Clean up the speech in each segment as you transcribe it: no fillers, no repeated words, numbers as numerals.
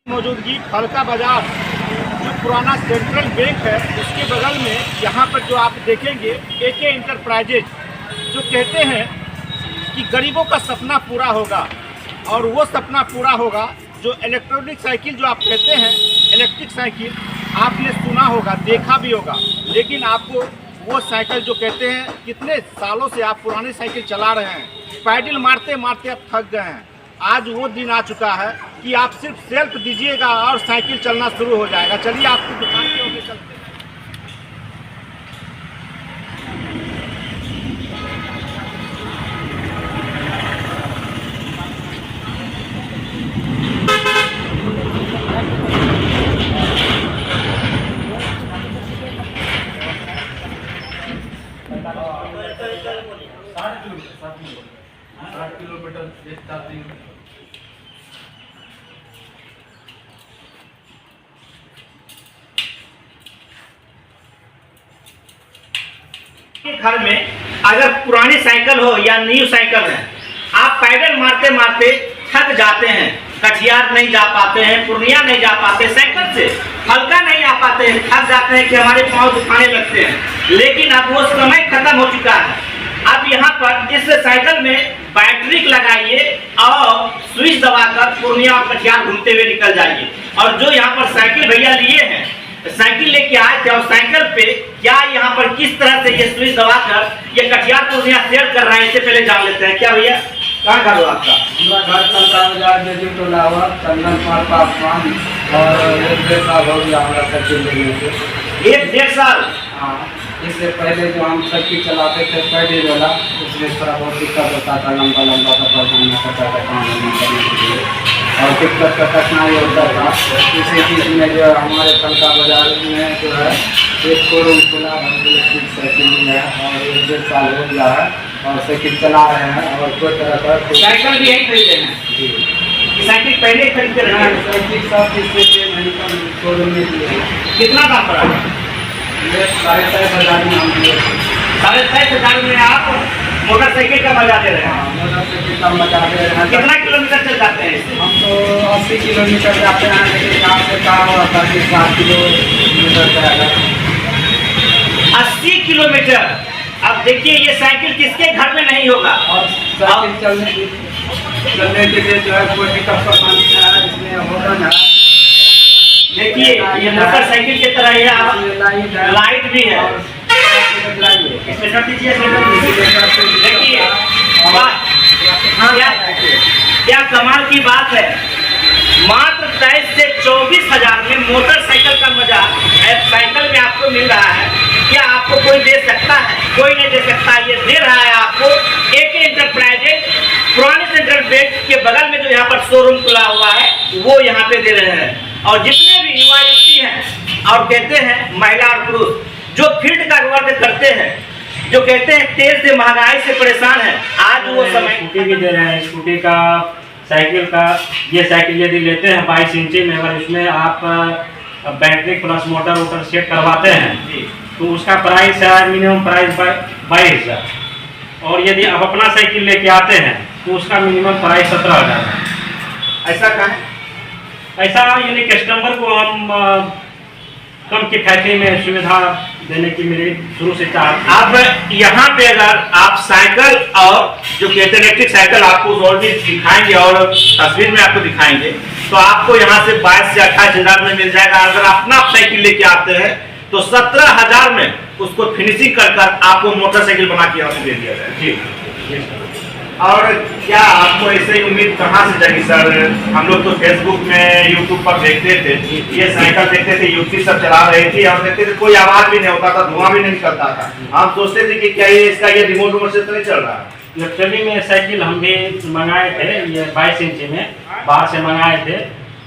मौजूदगी फलका बाजार जो पुराना सेंट्रल बैंक है उसके बगल में यहाँ पर जो आप देखेंगे एके इंटरप्राइजेज जो कहते हैं कि गरीबों का सपना पूरा होगा और वो सपना पूरा होगा जो इलेक्ट्रॉनिक साइकिल जो आप कहते हैं इलेक्ट्रिक साइकिल आपने सुना होगा देखा भी होगा, लेकिन आपको वो साइकिल जो कहते हैं कितने सालों से आप पुरानी साइकिल चला रहे हैं, पैडल मारते मारते आप थक गए हैं। आज वो दिन आ चुका है कि आप सिर्फ सेल्फ दीजिएगा और साइकिल चलना शुरू हो जाएगा। चलिए आपकी दुकान के होके चलते हैं। घर में अगर पुरानी साइकिल हो या न्यू साइकिल है, आप पैडल मारते मारते थक जाते हैं, कटिहार नहीं जा पाते हैं, पूर्णिया नहीं जा पाते, साइकिल से फलका नहीं आ पाते हैं, थक जाते हैं कि हमारे पाँव दुखाने लगते हैं। लेकिन अब वो समय खत्म हो चुका है। अब यहाँ पर इस साइकिल में बैटरी लगाइए और स्विच दबाकर पूर्णिया और कटिहार घूमते हुए निकल जाइए। और जो यहाँ पर साइकिल भैया लिए हैं, साइकिल लेके आए थे और साइकिल पे क्या यहाँ पर किस तरह से ये स्विच दबाकर ये कटिहार पूर्णिया शेयर कर रहे हैं, इससे पहले जान लेते हैं। क्या भैया कहाँ घर हो आपका? घर चंदा बाजार में टोला हुआ चंदन पार पासवान और 1-1.5 साल हो गया हमारा साइकिल लेने से। 1-1.5 साल? हाँ, इससे पहले जो हम साइकिल चलाते थे पैडल वाला, उसमें थोड़ा बहुत दिक्कत होता था, लंबा लंबा सफर करना पड़ता था काम करने के लिए और दिक्कत का कठिनाई होता था। इसी चीज़ में जो हमारे फलका बाजार में जो है एक शोरूम खुला है, इलेक्ट्रिक साइकिल है और 1-1.5 साल हो गया है और साइकिल चला रहे हैं और कोई तरह का साइकिल भी यही खरीदे हैं जी। साइकिल पहले खरीदते रहे हैं? साइकिल सब इससे शोरूम में दिए। कितना दाम पड़ा? 6,500 में हम दिए। 6,500 में आप मोटरसाइकिल का मजा दे रहे हैं? मोटरसाइकिल का मजा दे रहे हैं। कितना किलोमीटर चल जाते हैं इससे? हम तो 80 किलोमीटर जाते हैं, लेकिन यहाँ से काम होता है 7 किलोमीटर जाएगा। 80 किलोमीटर। अब देखिए ये साइकिल किसके घर में नहीं होगा। और साइकिल चलने के लिए जो है कोई दिक्कत परेशानी नहीं है, इसमें होगा ना। देखिए ये मोटरसाइकिल की तरह ये लाइट भी है। देखिए क्या कमाल की बात है, मात्र 23 से 24 हजार में मोटरसाइकिल का मजा साइकिल में आपको मिल रहा है। क्या आपको कोई दे सकता है? कोई नहीं दे सकता। ये दे रहा है आपको एके इंटरप्राइजेज पुराने सेंट्रल बैंक के बगल में जो यहाँ पर शोरूम खुला हुआ है वो यहाँ पे दे रहे हैं। और जितने भी युवा युवती हैं और कहते हैं महिला और पुरुष जो फील्ड का वर्क करते हैं, जो कहते हैं तेल से महंगाई से परेशान है, आज वो समय स्कूटी भी दे रहे हैं। स्कूटी का, साइकिल का, ये साइकिल यदि लेते हैं 22 इंची में, अगर इसमें आप battery plus motor voter set करवाते हैं तो उसका प्राइस है मिनिमम प्राइस 22,000 और यदि आप अपना साइकिल लेके आते हैं तो उसका मिनिमम प्राइस 17,000 है। ऐसा कहा है? ऐसा यानी कस्टमर को हम कम किफायती में सुविधा देने की मेरी शुरू से चाहते हैं। आप यहाँ पे अगर आप साइकिल और जो कहते हैं इलेक्ट्रिक साइकिल आपको और भी दिखाएंगे और तस्वीर में आपको दिखाएंगे तो आपको यहाँ से 22 से 28 हजार में मिल जाएगा। अगर अपना साइकिल लेके आते हैं तो 17,000 में उसको फिनिशिंग कर आपको मोटरसाइकिल बना के यहाँ से दे दिया जाए जी। और क्या आपको ऐसे उम्मीद कहाँ से जाएगी सर? हम लोग तो फेसबुक में यूट्यूब पर देखते थे, ये साइकिल देखते थे, युवती सब चला रही थी और देखते थे कोई आवाज भी नहीं होता था, धुआं भी नहीं निकलता था। हम सोचते थे कि क्या ये इसका ये रिमोट से तो नहीं चल रहा है। एक्चुअली में साइकिल हम भी मंगाए थे, ये 22 इंची में बाहर से मंगाए थे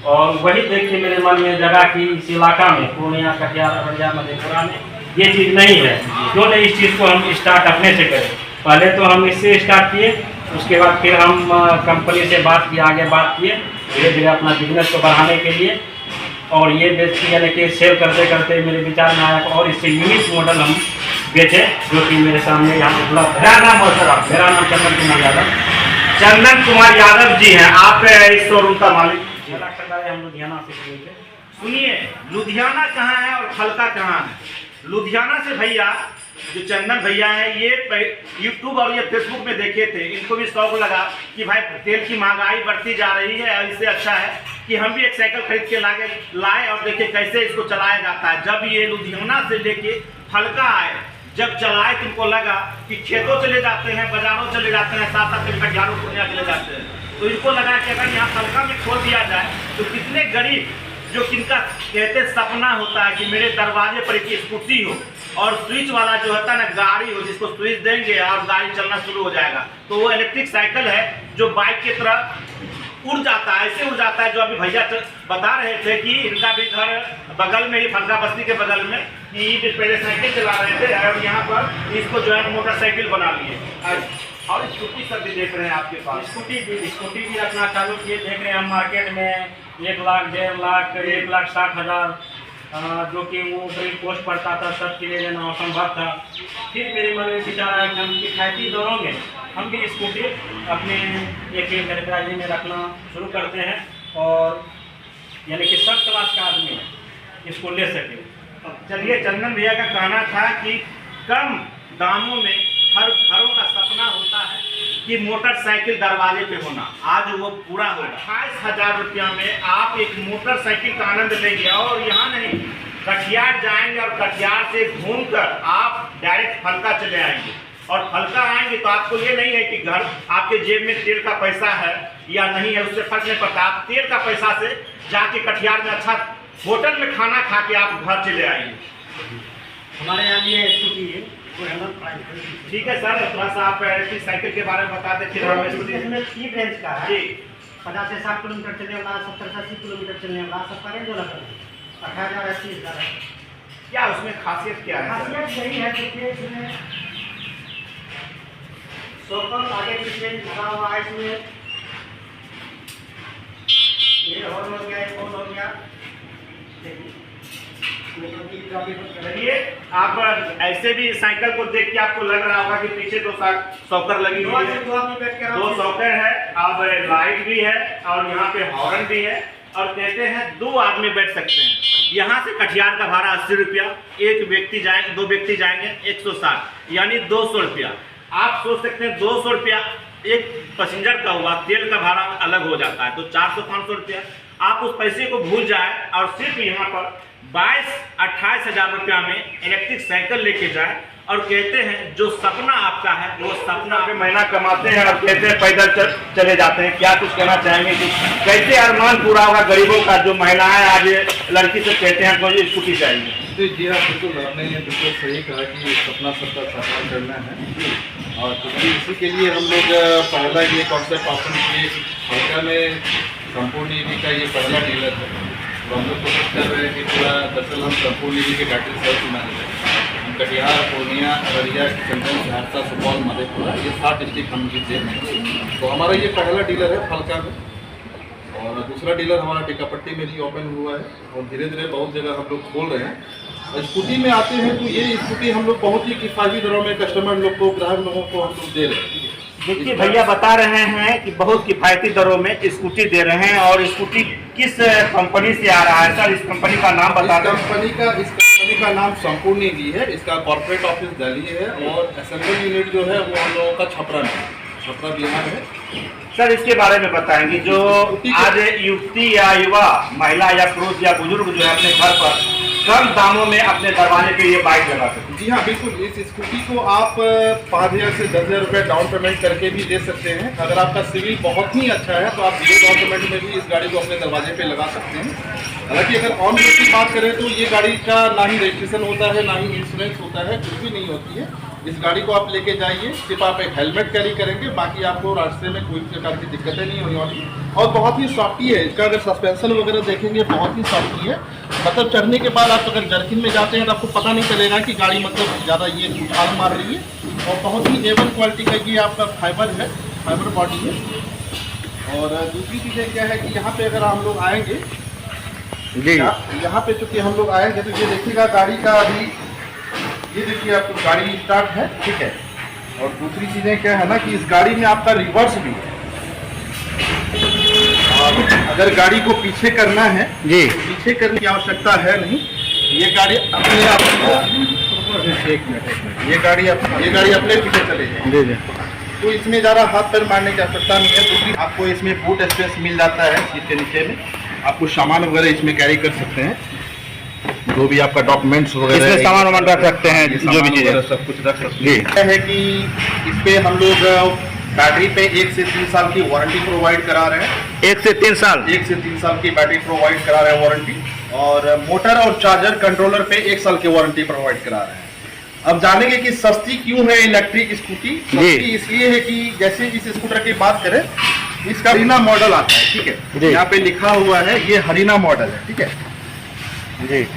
और वही देख के मेरे मन में जगह कि इस इलाका में पूर्णिया, कटिहार, अररिया, मधेपुरा में ये चीज़ नहीं है, क्यों नहीं इस चीज़ को हम स्टार्ट अपने से करें। पहले तो हम इससे स्टार्ट किए, उसके बाद फिर हम कंपनी से बात किए, आगे बात किए, धीरे धीरे अपना बिजनेस को बढ़ाने के लिए और ये बेच के यानी कि सेल करते करते मेरे विचार में आया और इससे यूनिक मॉडल हम बेचे जो कि मेरे सामने यहाँ उपलब्ध है। क्या नाम हो सर आपका? मेरा नाम चंदन कुमार यादव। चंदन कुमार यादव जी हैं, आप इस शोरूम का मालिक? मेरा खरीदा है हम लुधियाना से लिए थे। सुनिए, लुधियाना कहाँ है और फलका कहाँ है? लुधियाना से भैया जो चंदन भैया हैं, ये यूट्यूब और ये फेसबुक में देखे थे, इनको भी शौक लगा कि भाई तेल की महंगाई बढ़ती जा रही है और इससे अच्छा है कि हम भी एक साइकिल खरीद के लाए और देखे कैसे इसको चलाया जाता है। जब ये लुधियाना से लेके फलका आए, जब चलाए तो इनको लगा कि खेतों चले जाते हैं, बाजारों चले जाते हैं, साथ साथ कटिहारों पूर्णिया चले जाते हैं, तो इनको लगा कि अगर यहाँ फलका में खोल दिया जाए तो कितने गरीब जो किनका कहते सपना होता है कि मेरे दरवाजे पर एक स्कूटी हो और स्विच वाला जो होता है ना गाड़ी हो, जिसको स्विच देंगे और गाड़ी चलना शुरू हो जाएगा, तो वो इलेक्ट्रिक साइकिल है जो बाइक की तरह उड़ जाता है, ऐसे उड़ जाता है। जो अभी भैया बता रहे थे कि इनका भी घर बगल में ही, फलका बस्ती के बगल में, कि पहले साइकिल चला रहे थे और यहाँ पर इसको जो है मोटरसाइकिल बना लिए और स्कूटी सब भी देख रहे हैं आपके पास। स्कूटी भी रखना चालू किए। देख रहे हैं हम मार्केट में 1 लाख, 1.5 लाख, 1,60,000 जो कि वो करीब पोस्ट पड़ता था, सब के लिए लेना असंभव था। फिर मेरे मन में विचार आया कि हम किफायती दरों में हम भी स्कूटी अपने एक गैराज में रखना शुरू करते हैं और यानी कि सब क्लास का आदमी इसको ले सके। चलिए, चंदन भैया का कहना था कि कम दामों में हर घरों का सपना होता है कि मोटरसाइकिल दरवाजे पे होना, आज वो पूरा होगा। 28,000 रुपया में आप एक मोटरसाइकिल का आनंद लेंगे और यहाँ नहीं, कटिहार जाएंगे और कटिहार से घूमकर आप डायरेक्ट फलका चले आएंगे। और फलका आएंगे तो आपको ये नहीं है कि घर आपके जेब में तेल का पैसा है या नहीं है, उससे फर्क नहीं पड़ता। आप तेल का पैसा से जाके कटिहार में अच्छा होटल में खाना खा के आप घर चले आएंगे। हमारे यहाँ ये स्कूटी ठीक है सर, थोड़ा सा आप इलेक्ट्रिक साइकिल के बारे में बता दें फिर हम इसमें 3 रेंज का है जी। 50 से 60 किलोमीटर चलने वाला, 70 से 80 किलोमीटर चलने वाला, सबका रेंज अलग है। 18,000, 80,000 है। क्या उसमें खासियत क्या है? खासियत यही है कि इसमें सोकल आगे पीछे लगा हुआ है। इसमें ये हॉर्न हो गया, एक हो गया। देखिए, आप ऐसे भी साइकिल को देख के आपको लग रहा होगा कि पीछे 2 सॉकर लगी हुई है, 2 सॉकर है, अब लाइट भी है और यहाँ पे हॉर्न भी है और कहते हैं 2 आदमी बैठ सकते हैं। यहाँ से कटिहार का भाड़ा 80 रुपया, 1 व्यक्ति जाएंगे, 2 व्यक्ति जाएंगे 160, यानी 200 रुपया। आप सोच सकते हैं 200 रुपया एक पैसेंजर का हुआ, तेल का भाड़ा अलग हो जाता है, तो 400-500 रुपया आप उस पैसे को भूल जाए और सिर्फ यहाँ पर 22-28 हज़ार रुपया में इलेक्ट्रिक साइकिल लेके जाए और कहते हैं जो सपना आपका है वो सपना पे महीना कमाते हैं और कहते हैं पैदल चले जाते हैं। क्या कुछ कहना चाहेंगे कि कैसे अरमान पूरा होगा गरीबों का? जो महिलाएं आज लड़की से कहते हैं कोई स्कूटी चाहिए। जी हाँ, बिल्कुल आपने ये बिल्कुल सही कहा कि सपना सबका साकार करना है और क्योंकि इसी के लिए हम लोग पहला ये कॉन्सेप्ट ऑप्शन किए। फलका में संपूर्ण ईवी का ये पहला डीलर है, तो हम लोग कोशिश कर रहे हैं कि पूरा दरअसल हम संपूर्ण ईवी के बैटरी सेल्स में हम कटिहार, पूर्णिया, अररिया, किशनगंज, सहरसा, सुपौल, मधेपुरा, ये 7 डिस्ट्रिक्ट हम जीते हैं। तो हमारा ये पहला डीलर है फलका में और दूसरा डीलर हमारा टीकापट्टी में भी ओपन हुआ है और धीरे धीरे बहुत जगह हम लोग खोल रहे हैं। स्कूटी में आते हैं तो ये स्कूटी हम लोग बहुत ही किफ़ायती दरों में कस्टमर लोग को, ग्राहक लोगों को हम लोग दे रहे हैं। देखिए, भैया बता रहे हैं कि बहुत किफ़ायती दरों में स्कूटी दे रहे हैं और स्कूटी किस कंपनी से आ रहा है सर? इस कंपनी का नाम बता दें। इस कंपनी का नाम संपूर्ण ईवी है। इसका कॉर्पोरेट ऑफिस दिल्ली है और असेंबल यूनिट जो है वो हम लोगों का छपरा बिहार है। सर, इसके बारे में बताएंगे जो आज युवती या युवा, महिला या पुरुष या बुजुर्ग जो है अपने घर पर कम दामों में अपने दरवाजे पे ये बाइक लगा सकते हैं। जी हाँ, बिल्कुल। इस स्कूटी को आप 5,000 से 10,000 रुपये डाउन पेमेंट करके भी दे सकते हैं। अगर आपका सिविल बहुत ही अच्छा है तो आप 0 डाउन पेमेंट में भी इस गाड़ी को अपने दरवाजे पे लगा सकते हैं। हालांकि अगर ऑन रोड की बात करें तो ये गाड़ी का ना ही रजिस्ट्रेशन होता है, ना ही इंश्योरेंस होता है, कुछ भी नहीं होती है। इस गाड़ी को आप लेके जाइए, सिर्फ आप एक हेलमेट कैरी करेंगे, बाकी आपको रास्ते में कोई प्रकार की दिक्कतें नहीं होने वाली। और बहुत ही सॉफ्टी है इसका, अगर सस्पेंशन वगैरह देखेंगे बहुत ही सॉफ्टी है। मतलब चढ़ने के बाद आप अगर जर्किन में जाते हैं तो आपको पता नहीं चलेगा कि गाड़ी मतलब ज़्यादा ये उछाल मार रही है। और बहुत ही A1 क्वालिटी का ये आपका फाइबर है, फाइबर बॉडी है। और दूसरी चीज़ें क्या है कि यहाँ पे अगर हम लोग आएंगे जी, यहाँ पे चूँकि हम लोग आएंगे तो ये देखिएगा गाड़ी का अभी ये देखिए आपको गाड़ी स्टार्ट है, ठीक है। और दूसरी चीज़ें क्या है ना कि इस गाड़ी में आपका रिवर्स भी है अगर गाड़ी को पीछे करना है जी पीछे करने की आवश्यकता है नहीं। ये गाड़ी अपने आप एक मिनट ये गाड़ी अपने पीछे चले जाए। जी जी तो इसमें ज़्यादा हाथ पैर मारने की आवश्यकता नहीं है। दूसरी आपको इसमें बूट स्पेस मिल जाता है सीट के नीचे में। आपको सामान वगैरह इसमें कैरी कर सकते हैं, जो भी आपका डॉक्यूमेंट्स वगैरह इसमें सामान वामान रख सकते हैं, ये जो सामान भी चीज़ें वगैरह सब कुछ रख सकते जी। हैं। क्या है कि इस पे हम लोग बैटरी पे 1 से 3 साल की वारंटी प्रोवाइड करा रहे हैं। 1 से 3 साल 1 से 3 साल की बैटरी प्रोवाइड करा रहे हैं वारंटी, और मोटर और चार्जर कंट्रोलर पे 1 साल की वारंटी प्रोवाइड करा रहे हैं। अब जानेंगे कि सस्ती क्यों है इलेक्ट्रिक स्कूटी। सस्ती इसलिए है कि जैसे इस स्कूटर की बात करें, इसका हरीना मॉडल आता है, ठीक है, जी। यहाँ पे लिखा हुआ है ये हरीना मॉडल है, ठीक है। जी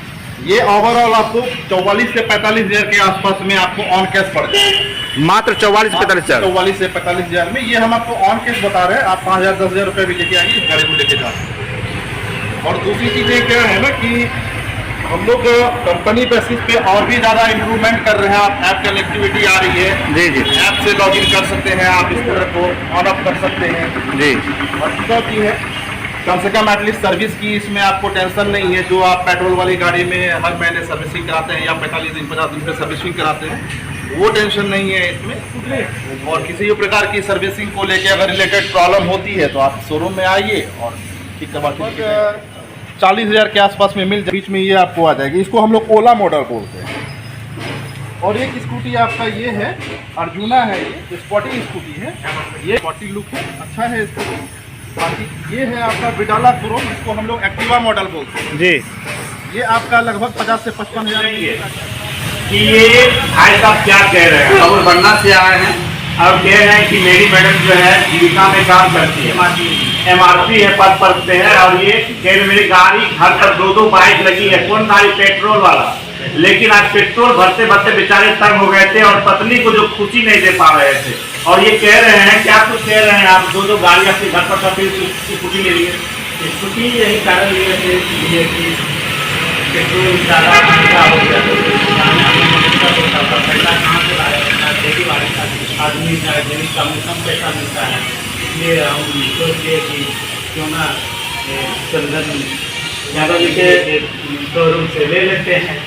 ये ओवरऑल आपको 44 से 45 हजार के आसपास में आपको ऑन कैश पड़ जाएगा। मात्र 44-45 हज़ार। 44 से 45 हजार में ये हम आपको ऑन कैश बता रहे हैं। आप 5,000 10,000 रुपये भी लेके आइए, इस गाड़ी को लेके जा सकते हैं। और दूसरी चीजें क्या है ना कि हम लोग कंपनी बेसिस पे और भी ज़्यादा इम्प्रूवमेंट कर रहे हैं। आप ऐप कनेक्टिविटी आ रही है, जी जी ऐप से लॉगिन कर सकते हैं, आप स्कूटर को ऑन ऑफ कर सकते हैं। जी और दूसरा की है कम से कम एटलीस्ट सर्विस की इसमें आपको टेंशन नहीं है। जो आप पेट्रोल वाली गाड़ी में हर महीने सर्विसिंग कराते हैं या 45 दिन 50 दिन पे सर्विसिंग कराते हैं, वो टेंशन नहीं है इसमें। और किसी भी प्रकार की सर्विसिंग को लेके अगर रिलेटेड प्रॉब्लम होती है तो आप शोरूम में आइए और ठीक करवा के 40 हजार के आसपास में मिल बीच में ये आपको आ जाएगी। इसको हम लोग ओला मॉडल बोलते हैं। और एक स्कूटी आपका ये है अर्जुना है, ये स्पॉटी स्कूटी है, ये स्पॉटी लुक है, अच्छा है स्कूटी। बाकी ये है आपका विडाला क्रोम, इसको हम लोग एक्टिवा मॉडल बोलते हैं। जी ये आपका लगभग 50 से 55 हजार कि ये भाई साहब क्या कह रहे हैं, खबर बनना से आए हैं और कह रहे हैं कि मेरी मैडम जो है जीविका में काम करती है, MRP है पद पर पे है, और ये कह रहे मेरी गाड़ी घर पर 2-2 बाइक लगी है। कौन गाड़ी? पेट्रोल वाला। लेकिन आज पेट्रोल भरते भरते बेचारे तंग हो गए थे और पत्नी को जो खुशी नहीं दे पा रहे थे। और ये कह रहे हैं, क्या कुछ कह रहे हैं आप, 2-2 गाड़ी अपने घर पर का फिर स्कूटी ले लिए। स्कूटी यही कारण ये है कि पेट्रोल ज़्यादा महंगा हो गया, तो पैसा कहाँ से लाया, खेती बाड़ी का आदमी है, जिन्हें कम पैसा मिलता है। इसलिए हम सोचिए कि क्यों ना चंदन यादव जी के शोरूम से ले लेते हैं।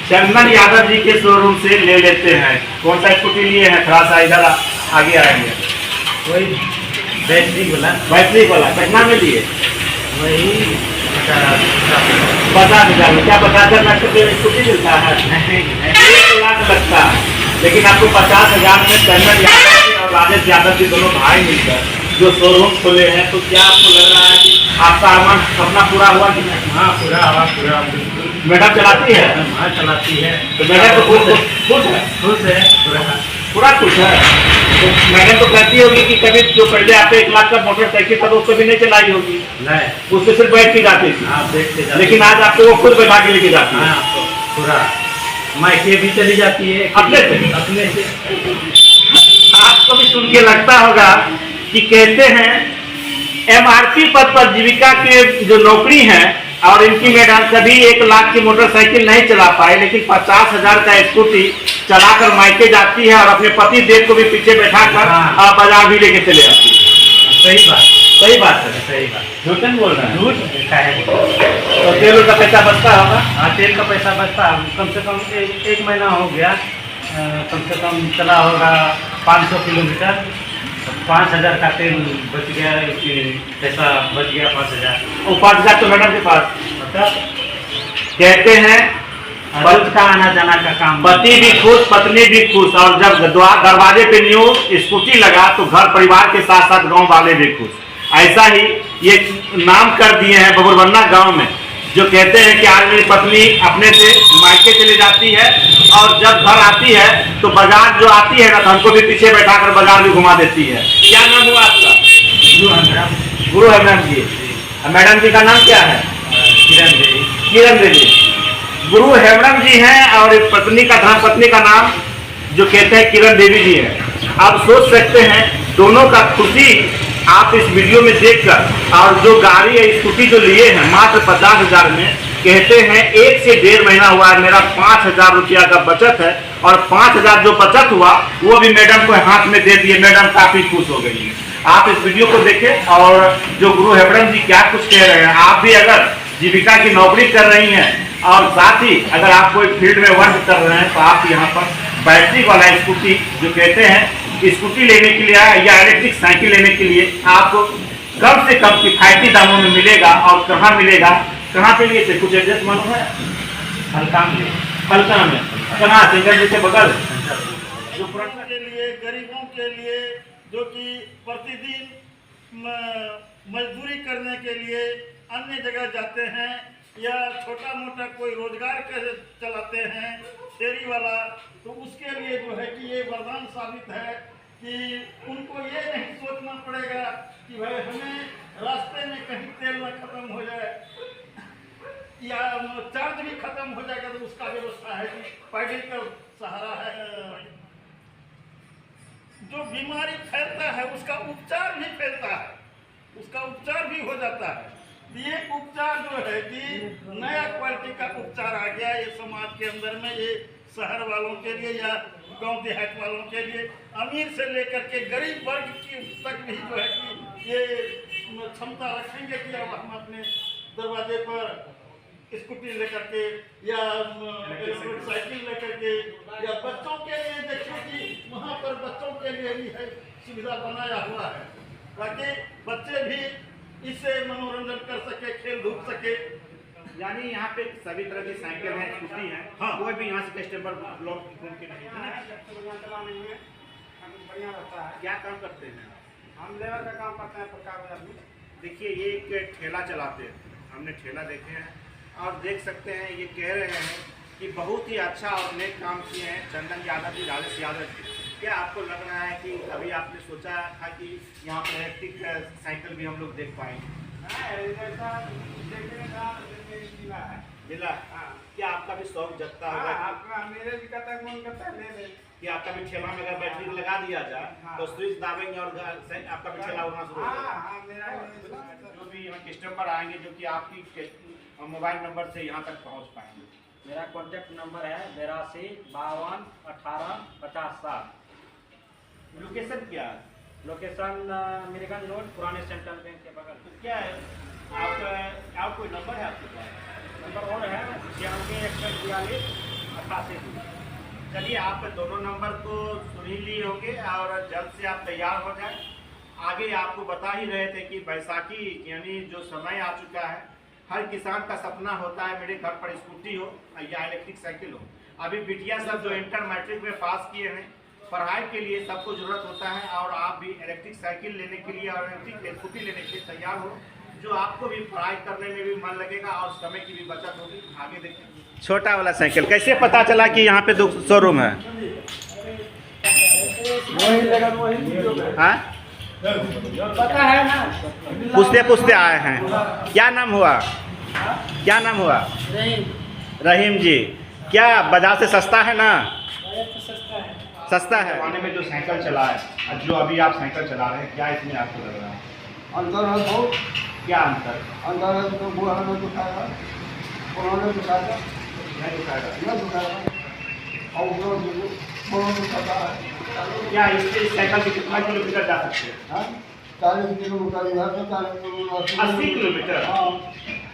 चंदन यादव जी के शोरूम से ले लेते हैं। कौन सा स्कूटी लिए हैं? थोड़ा सा इधर आगे आएंगे। वही बैटरी वाला कितना में लिए? वही 50,000 में। क्या 50,000 में स्कूटी मिलता है? 1 लाख लगता है। लेकिन आपको 50,000 में चंदन यादव जी और राजेश यादव जी दोनों भाई मिलकर जो शोरूम खोले हैं, तो क्या आपको लग रहा है कि आपका अरमान सपना पूरा हुआ कि नहीं? हाँ पूरा हुआ, पूरा मैडम चलाती है? हाँ चलाती है। तो मैडम तो खुश है पूरा खुश है। तो मैडम तो कहती होगी कि कभी जो पहले आपने 1 लाख का मोटरसाइकिल था तो उसको भी नहीं चलाई होगी, नहीं उससे सिर्फ बैठ के जाती थी। हाँ देख के जाती लेकिन आज आपको वो खुद बैठा के लेके जाती है। हाँ तो पूरा मायके भी चली जाती है अपने से? अपने से। आपको भी सुन के लगता होगा कि कहते हैं MRP पद पर जीविका के जो नौकरी है और इनकी मैडम कभी 1 लाख की मोटरसाइकिल नहीं चला पाए, लेकिन 50,000 का स्कूटी चलाकर मायके जाती है और अपने पति देव को भी पीछे बैठा कर हाँ। बाजार भी लेके चले जाती है। सही बात है। सही बात। झूठ नहीं बोल रहे हैं? झूठ है। तो तेल का पैसा बचता होगा। हाँ तेल का पैसा बचता है। कम से कम एक महीना हो गया, कम से कम चला होगा 500 किलोमीटर, 5,000 का तेल बच गया, पैसा बच गया 5,000। वो 5,000 तो मैडम के पास। मतलब कहते हैं रोज का आना जाना का काम। पति भी खुश, पत्नी भी खुश, और जब दरवाजे पे न्यू स्कूटी लगा तो घर परिवार के साथ साथ गांव वाले भी खुश। ऐसा ही ये नाम कर दिए हैं बबुरबन्ना गांव में, जो कहते हैं कि आज मेरी पत्नी अपने से मायके चले जाती है और जब घर आती है तो बाजार जो आती है ना, तो हमको भी पीछे बैठा कर बाजार भी घुमा देती है। क्या नाम हुआ आपका? गुरु हेमराम जी। मैडम जी का नाम क्या है? किरण देवी। गुरु हेमराम जी हैं और पत्नी का धर्मपत्नी का नाम जो कहते हैं किरण देवी जी है। आप सोच सकते हैं दोनों का खुशी आप इस वीडियो में देखकर। और जो गाड़ी या स्कूटी जो लिए हैं मात्र 50,000 में, कहते हैं 1 से 1.5 महीना हुआ है, मेरा 5,000 रुपया का बचत है और 5,000 जो बचत हुआ वो भी मैडम को हाथ में दे दिए। मैडम काफी खुश हो गई है। आप इस वीडियो को देखें और जो गुरु हेबरम जी क्या कुछ कह रहे हैं, आप भी अगर जीविका की नौकरी कर रही हैं और साथ ही अगर आप कोई फील्ड में वर्क कर रहे हैं तो आप यहाँ पर बैटरी वाला स्कूटी जो कहते हैं स्कूटी लेने के लिए या इलेक्ट्रिक साइकिल लेने के लिए आपको कम से कम किफायती दामों में मिलेगा। और कहाँ मिलेगा, कहाँ पे लिए थे, कुछ एड्रेस मालूम है? हल्का में कहाँ, सिंगर जी के बगल जो प्रजा के लिए, गरीबों के लिए, जो कि प्रतिदिन मजदूरी करने के लिए अन्य जगह जाते हैं या छोटा मोटा कोई रोजगार कर चलाते हैं फेरी वाला, तो उसके लिए जो है कि ये वरदान साबित है कि उनको ये नहीं सोचना पड़ेगा कि भाई हमें रास्ते में कहीं तेल न खत्म हो जाए या चार्ज भी खत्म हो जाएगा, तो उसका व्यवस्था है कि पैदल का सहारा है। जो बीमारी फैलता है उसका उपचार भी फैलता है, उसका उपचार भी हो जाता है। ये उपचार जो है कि नया क्वालिटी का उपचार आ गया ये समाज के अंदर में, ये शहर वालों के लिए या गांव देहात वालों के लिए, अमीर से लेकर के गरीब वर्ग की तक भी जो है कि ये क्षमता रखेंगे कि अब हम अपने दरवाजे पर स्कूटी लेकर के या इलेक्ट्रिक साइकिल लेकर के, या बच्चों के लिए देखिए कि वहाँ पर बच्चों के लिए भी है सुविधा बनाया हुआ है ताकि बच्चे भी इससे मनोरंजन कर सके, खेल धूप सके। यानी यहाँ पे सभी तरह की साइकिल है, स्कूटी है, हाँ। कोई भी यहाँ से कस्टमर ब्लॉक घूम के नहीं है। बढ़िया रहता है। क्या काम करते हैं? हम लेबर का काम करते हैं प्रकार बाजार में। देखिए ये एक ठेला चलाते हैं, हमने ठेला देखे हैं और देख सकते हैं ये कह रहे हैं कि बहुत ही अच्छा और नेक काम किए हैं चंदन यादव जी, राजेश यादव जी। क्या आपको लग रहा है कि अभी आपने सोचा था कि यहाँ पर इलेक्ट्रिक साइकिल भी हम लोग देख पाएंगे? मिला? क्या आपका भी शौक जगता होगा? मेरे भी कहता है, मन करता है ले ले। कि आपका भी ठेला में अगर बैटरी लगा दिया जाए तो स्विच दाबेंगे और आपका भी ठेला होना शुरू हो जाएगा। जो भी यहाँ कस्टमर आएंगे जो कि आपकी मोबाइल नंबर से यहाँ तक पहुँच पाएंगे। मेरा कॉन्टैक्ट नंबर है 82 52 18 50 60। लोकेशन क्या है? लोकेशन मीरगंज रोड, पुराने सेंट्रल बैंक के बगल। तो क्या है आप कोई नंबर है आपके पास? नंबर और है 96 142 88। चलिए आप दोनों नंबर को सुन ही लिए होंगे और जल्द से आप तैयार हो जाए। आगे आपको बता ही रहे थे कि बैसाखी यानी जो समय आ चुका है, हर किसान का सपना होता है मेरे घर पर स्कूटी हो या इलेक्ट्रिक साइकिल हो। अभी बिटिया सब जो इंटर मैट्रिक में पास किए हैं, पढ़ाई के लिए सबको ज़रूरत होता है और आप भी इलेक्ट्रिक साइकिल लेने के लिए और इलेक्ट्रिक स्कूटी लेने के लिए तैयार हो, जो आपको भी पढ़ाई करने में भी मन लगेगा और समय की भी बचत होगी। आगे देखिए छोटा वाला साइकिल कैसे पता चला कि यहाँ पे 2 शोरूम है? हाँ? पता है ना, पूछते पूछते आए हैं। क्या नाम हुआ? क्या नाम हुआ? रहीम जी। क्या बाजार से सस्ता है ना? सस्ता है। जमाने में जो साइकिल चला है, जो अभी आप साइकिल चला रहे हैं, क्या इसमें आपको लग रहा है? अंतर है बहुत। क्या अंतर? अंतर है तो बुरा ने दुखाएगा, पुराने दुखाएगा, नहीं दिखाएगा। न दुखाएगा और जो पुराने दुखाता है। क्या इससे इस साइकिल से कितना किलोमीटर जा सकते हैं? हाँ, 40 किलोमीटर इधर से 40 किलोमीटर 80 किलोमीटर। हाँ,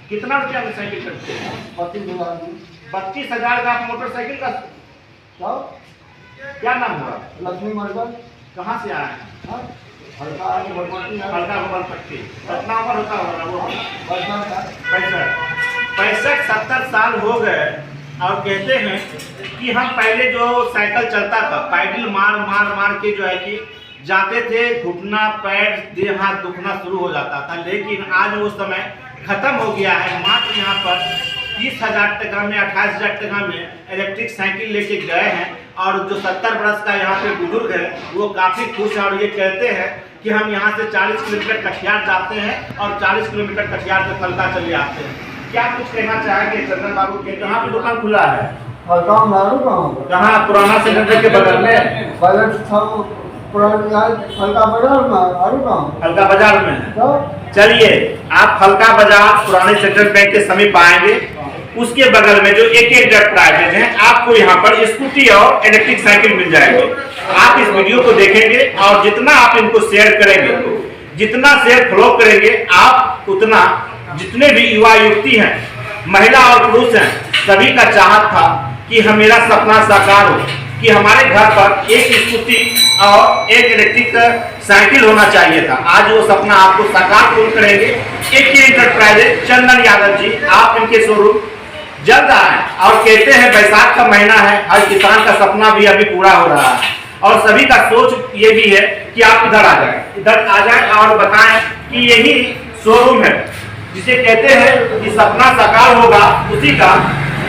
कितना रुपया में साइकिल करते हैं? 25,000 की। 25,000 का आप मोटरसाइकिल का। सब क्या नाम हुआ? लक्ष्मी मर्डल। कहाँ से आए हैं? हाँ, हल्का है, भगवती है। हल्का गोपाल पट्टी। कितना उम्र होता होगा वो? बरसात का 65-70 साल हो गए और कहते हैं कि हम पहले जो साइकिल चलता था पैडल मार मार मार के जो है कि जाते थे, घुटना पैर देह हाथ दुखना शुरू हो जाता था, लेकिन आज वो समय खत्म हो गया है। मात्र यहाँ पर 30,000 टका में 28,000 टका में इलेक्ट्रिक साइकिल लेके गए हैं और जो 70 वर्ष का यहाँ पे बुजुर्ग है वो काफ़ी खुश है और ये कहते हैं कि हम यहाँ से 40 किलोमीटर कटिहार जाते हैं और 40 किलोमीटर कटिहार से फलका चले आते हैं। क्या कुछ कहना चाहेंगे चंदन बाबू के? कहाँ पे दुकान खुला है? हल्का मारू कहाँ? कहाँ? पुराना सेंटर के बगल में। हल्का बाजार में आरू कहाँ? हल्का बाजार में है। तो चलिए आप हल्का बाजार पुराने सेंट्रल बैंक के समीप आएंगे, उसके बगल में जो एक प्राइवेट है, आपको यहाँ पर स्कूटी और इलेक्ट्रिक साइकिल मिल जाएंगे। आप इस वीडियो को देखेंगे और जितना आप इनको शेयर करेंगे जितना शेयर फ्लो करेंगे आप उतना, जितने भी युवा युवती हैं, महिला और पुरुष हैं, सभी का चाहत था कि मेरा सपना साकार हो कि हमारे घर पर एक स्कूटी और एक इलेक्ट्रिक साइकिल होना चाहिए था। आज वो सपना आपको साकार पूर्ण करेंगे AK एंटरप्राइजेज चंदन यादव जी। आप इनके शोरूम जल्द आए और कहते हैं वैशाख का महीना है, हर किसान का सपना भी अभी पूरा हो रहा है और सभी का सोच ये भी है कि आप इधर आ जाए और बताएं कि यही शोरूम है जिसे कहते हैं कि सपना साकार होगा उसी का,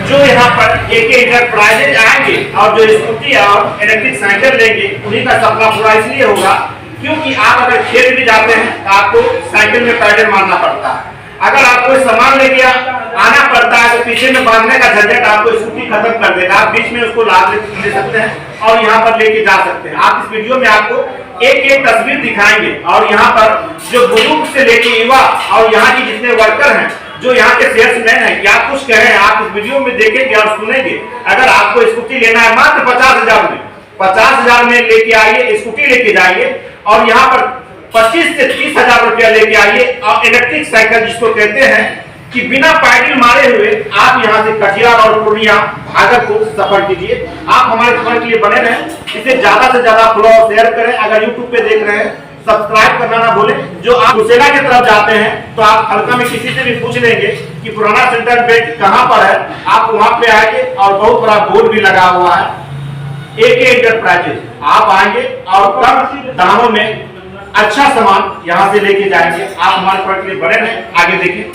जो यहाँ पर AK एंटरप्राइजेज आएंगे और जो स्कूटी और इलेक्ट्रिक साइकिल लेंगे उन्हीं का सपना पूरा इसलिए होगा क्योंकि आप अगर खेत भी जाते हैं तो आपको साइकिल में पैडल मारना पड़ता है। अगर आप कोई सामान लेके आना पड़ता है तो पीछे में बांधने का झंझट आपको स्कूटी खत्म कर देगा। आप बीच में उसको लाद ले सकते हैं और यहाँ पर लेके जा सकते हैं। आप इस वीडियो में आपको एक एक तस्वीर दिखाएंगे और यहाँ पर जो बुजुर्ग से लेके युवा और यहाँ की जितने वर्कर हैं, जो यहाँ के सेल्समैन हैं, क्या कुछ कह रहे हैं आप इस वीडियो में देखेंगे और सुनेंगे। अगर आपको स्कूटी लेना है मात्र 50,000 में, 50,000 में लेके आइए, स्कूटी लेके जाइए और यहाँ पर 25 से 30,000 रुपया लेके आइए और इलेक्ट्रिक साइकिल जिसको कहते हैं कि बिना पैडल मारे हुए आप यहाँ से कटिहार और पूर्णिया भागलपुर सफर कीजिए। आप हमारे सफर के लिए बने रहें, इसे ज्यादा से ज्यादा फॉलो और शेयर करें। अगर यूट्यूब पे देख रहे हैं सब्सक्राइब करना ना भूलें। जो आप कुशेला की तरफ जाते हैं तो आप हल्का में किसी से भी पूछ लेंगे कि पुराना सेंट्रल बैंक कहाँ पर है, आप वहां पे आएंगे और बहुत बड़ा बोर्ड भी लगा हुआ है AK एंटरप्राइजेज। आप आएंगे और कम दामों में अच्छा सामान यहाँ से लेके जाएंगे। आप हमारे पर बने रहें, आगे देखिए।